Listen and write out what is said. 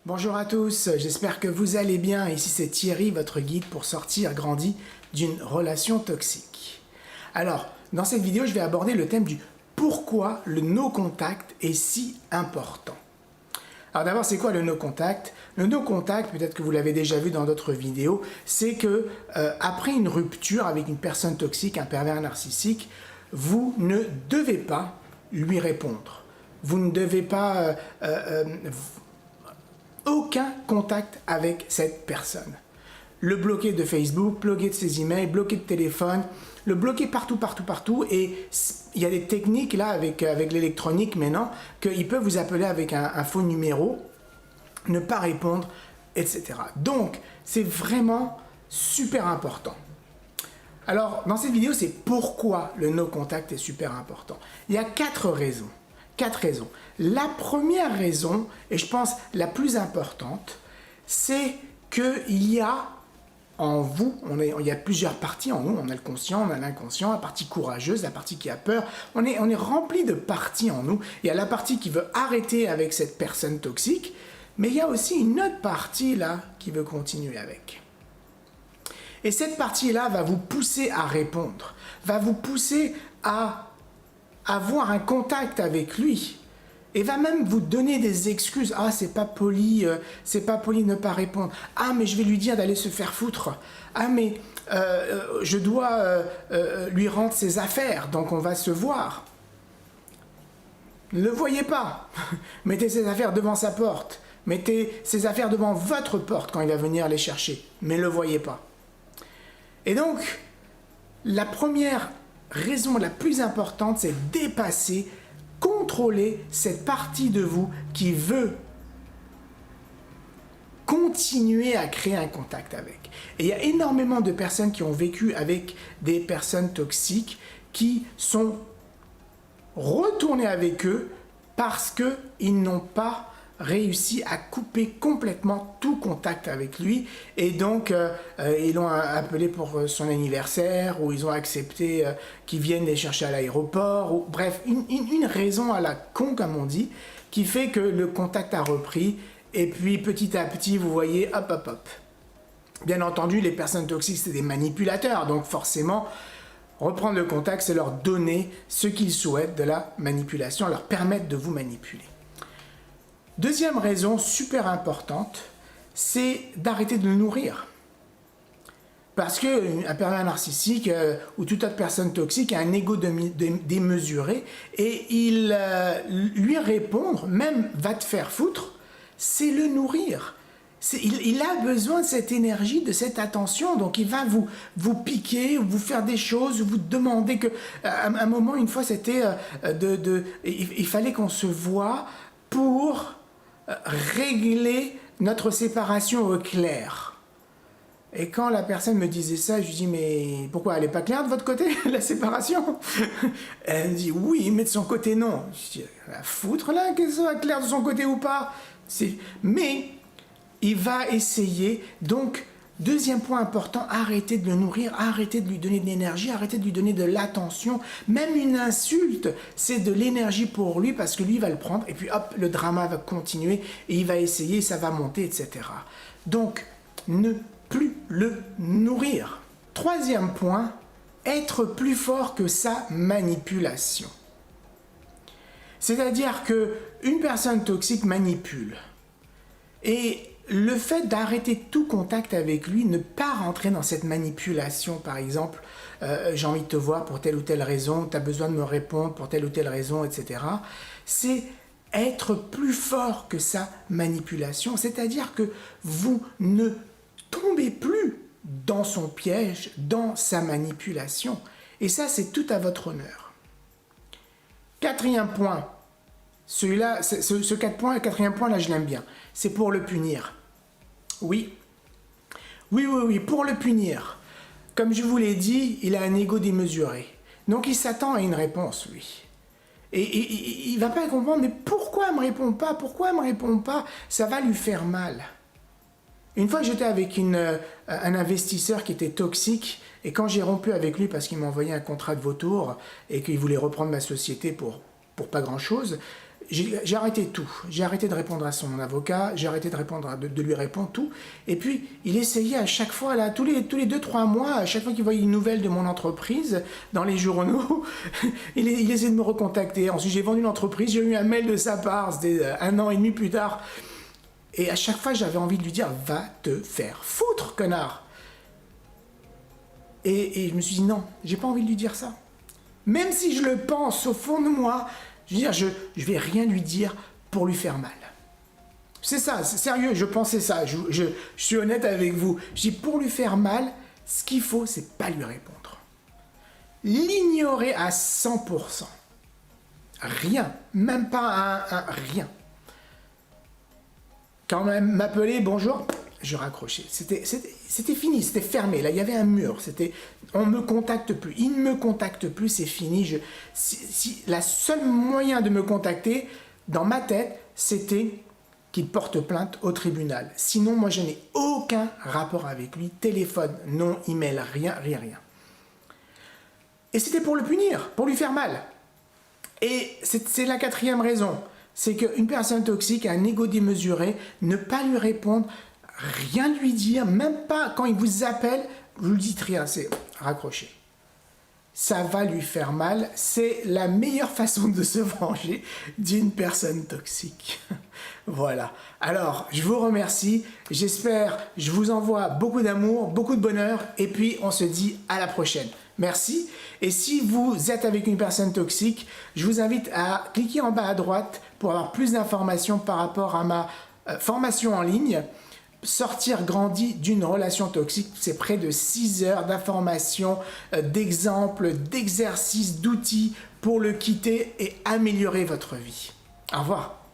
Bonjour à tous, j'espère que vous allez bien. Ici c'est Thierry, votre guide pour sortir grandi d'une relation toxique. Alors, dans cette vidéo, je vais aborder le thème du pourquoi le no contact est si important. Alors d'abord, c'est quoi le no contact? Le no contact, peut-être que vous l'avez déjà vu dans d'autres vidéos, c'est que après une rupture avec une personne toxique, un pervers narcissique, vous ne devez pas lui répondre. Vous ne devez pas aucun contact avec cette personne. Le bloquer de Facebook, bloquer de ses emails, bloquer de téléphone, le bloquer partout. Et il y a des techniques là avec l'électronique maintenant qu'ils peuvent vous appeler avec un faux numéro, ne pas répondre, etc. Donc, c'est vraiment super important. Alors, dans cette vidéo, c'est pourquoi le no contact est super important. Il y a 4 raisons. 4 raisons. La première raison, et je pense la plus importante, c'est qu'il y a en vous, il y a plusieurs parties en nous, on a le conscient, on a l'inconscient, la partie courageuse, la partie qui a peur, on est rempli de parties en nous. Il y a la partie qui veut arrêter avec cette personne toxique, mais il y a aussi une autre partie là qui veut continuer avec. Et cette partie-là va vous pousser à répondre, va vous pousser à avoir un contact avec lui et va même vous donner des excuses. Ah, c'est pas poli de ne pas répondre. Ah, mais je vais lui dire d'aller se faire foutre. Ah, mais je dois lui rendre ses affaires, donc on va se voir. Ne le voyez pas. Mettez ses affaires devant sa porte. Mettez ses affaires devant votre porte quand il va venir les chercher. Mais ne le voyez pas. Et donc, la première raison la plus importante, c'est dépasser, contrôler cette partie de vous qui veut continuer à créer un contact avec. Et il y a énormément de personnes qui ont vécu avec des personnes toxiques qui sont retournées avec eux parce qu'ils n'ont pas réussi à couper complètement tout contact avec lui et donc ils l'ont appelé pour son anniversaire ou ils ont accepté qu'il vienne les chercher à l'aéroport ou bref une raison à la con comme on dit qui fait que le contact a repris et puis petit à petit vous voyez hop. Bien entendu les personnes toxiques c'est des manipulateurs donc forcément reprendre le contact c'est leur donner ce qu'ils souhaitent de la manipulation, leur permettre de vous manipuler. Deuxième raison super importante, c'est d'arrêter de le nourrir. Parce qu'un pervers narcissique ou toute autre personne toxique a un ego démesuré et il lui répondre, même va te faire foutre, c'est le nourrir. Il a besoin de cette énergie, de cette attention, donc il va vous piquer, vous faire des choses, vous demander que... À un moment, une fois, c'était il fallait qu'on se voie pour régler notre séparation au clair. Et quand la personne me disait ça, je lui dis mais pourquoi elle n'est pas claire de votre côté la séparation? Elle me dit oui mais de son côté non. Je dis la foutre là qu'elle soit claire de son côté ou pas. Mais il va essayer donc. Deuxième point important, arrêtez de le nourrir, arrêtez de lui donner de l'énergie, arrêtez de lui donner de l'attention. Même une insulte, c'est de l'énergie pour lui parce que lui va le prendre et puis hop, le drama va continuer et il va essayer, ça va monter, etc. Donc, ne plus le nourrir. Troisième point, être plus fort que sa manipulation. C'est-à-dire qu'une personne toxique manipule. Et le fait d'arrêter tout contact avec lui, ne pas rentrer dans cette manipulation, par exemple, j'ai envie de te voir pour telle ou telle raison, tu as besoin de me répondre pour telle ou telle raison, etc. C'est être plus fort que sa manipulation, c'est-à-dire que vous ne tombez plus dans son piège, dans sa manipulation. Et ça, c'est tout à votre honneur. Quatrième point, celui-là, ce 4 points, le quatrième point, là, je l'aime bien. C'est pour le punir. Oui, pour le punir. Comme je vous l'ai dit, il a un ego démesuré. Donc, il s'attend à une réponse, lui. Et il ne va pas comprendre, mais pourquoi elle ne me répond pas? Pourquoi elle ne me répond pas? Ça va lui faire mal. Une fois, j'étais avec un investisseur qui était toxique, et quand j'ai rompu avec lui parce qu'il m'a envoyé un contrat de vautour et qu'il voulait reprendre ma société pour pas grand-chose, j'ai arrêté tout. J'ai arrêté de répondre à son avocat, j'ai arrêté de lui répondre tout. Et puis, il essayait à chaque fois, là, tous les 2-3 mois, à chaque fois qu'il voyait une nouvelle de mon entreprise dans les journaux, il essayait de me recontacter. Ensuite, j'ai vendu l'entreprise, j'ai eu un mail de sa part, c'était 1 an et demi plus tard. Et à chaque fois, j'avais envie de lui dire, va te faire foutre, connard. Et je me suis dit, non, j'ai pas envie de lui dire ça. Même si je le pense au fond de moi, je veux dire, je vais rien lui dire pour lui faire mal. C'est ça, c'est sérieux, je pensais ça, je suis honnête avec vous. Je dis, pour lui faire mal, ce qu'il faut, c'est pas lui répondre. L'ignorer à 100%. Rien, même pas un rien. Quand on m'appelait, bonjour, je raccrochais. C'était fini, c'était fermé. Là, il y avait un mur. On ne me contacte plus. Il ne me contacte plus, c'est fini. La seule moyen de me contacter, dans ma tête, c'était qu'il porte plainte au tribunal. Sinon, moi, je n'ai aucun rapport avec lui. Téléphone, non, email, rien. Et c'était pour le punir, pour lui faire mal. Et c'est la 4e raison. C'est qu'une personne toxique a un ego démesuré, ne pas lui répondre, rien lui dire, même pas quand il vous appelle, vous lui dites rien, c'est raccrocher. Ça va lui faire mal, c'est la meilleure façon de se venger d'une personne toxique. Voilà. Alors, je vous remercie, j'espère, je vous envoie beaucoup d'amour, beaucoup de bonheur, et puis on se dit à la prochaine. Merci. Et si vous êtes avec une personne toxique, je vous invite à cliquer en bas à droite pour avoir plus d'informations par rapport à ma formation en ligne. Sortir grandi d'une relation toxique, c'est près de 6 heures d'informations, d'exemples, d'exercices, d'outils pour le quitter et améliorer votre vie. Au revoir.